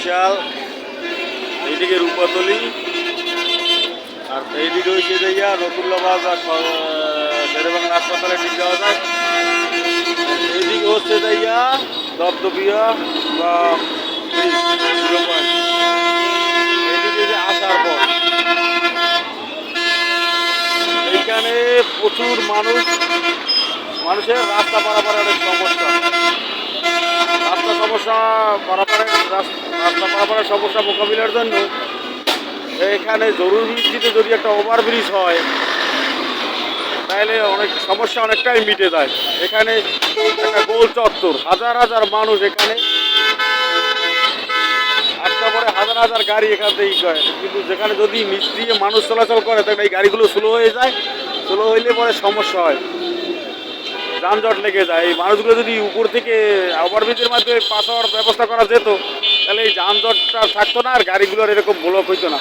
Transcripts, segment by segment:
বরিশাল, এইদিকে রূপাতলি, আর এইদিকে হয়েছে যাইয়া রতুল্লা বাজার শেরেবাংলা হাসপাতালের দিক যাওয়া যায়। এইদিকে হচ্ছে যাইয়া দপদপিয়া বা এইদিকে যে আসার পর এইখানে প্রচুর মানুষের রাস্তা পারাপারের অনেক সমস্যা। রাস্তা পারাপারের সমস্যা মোকাবিলার জন্য এখানে জরুরি ভিত্তিতে যদি একটা ওভারব্রিজ হয় তাহলে অনেক সমস্যা অনেকটাই মিটে যায়। এখানে একটা গোল চত্বর, হাজার হাজার মানুষ এখানে একটা পরে হাজার হাজার গাড়ি এখান থেকেই করে, কিন্তু যেখানে যদি নিচ দিয়ে মানুষ চলাচল করে তাহলে এই গাড়িগুলো স্লো হয়ে যায়। স্লো হইলে পরে সমস্যা হয়, যানজট লেগে যায়। এই মানুষগুলো যদি উপর থেকে ওভারব্রিজের মাধ্যমে পাস হওয়ার ব্যবস্থা করা যেত তাহলে এই যানজটটা থাকতো না, আর গাড়িগুলোর এরকম ব্লক হইতো না।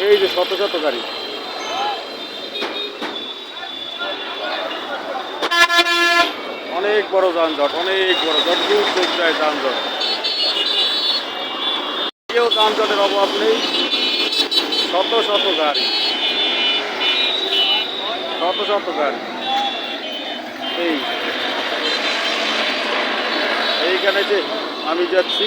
এই যে শত শত গাড়ি, অনেক বড় যানজট, অনেক বড়, যতদূর চোখ যায় যানজট। কেউ যানজটের অভাব নেই, শত শত গাড়ি, শত শত গাড়ি। এইখানে যে আমি যাচ্ছি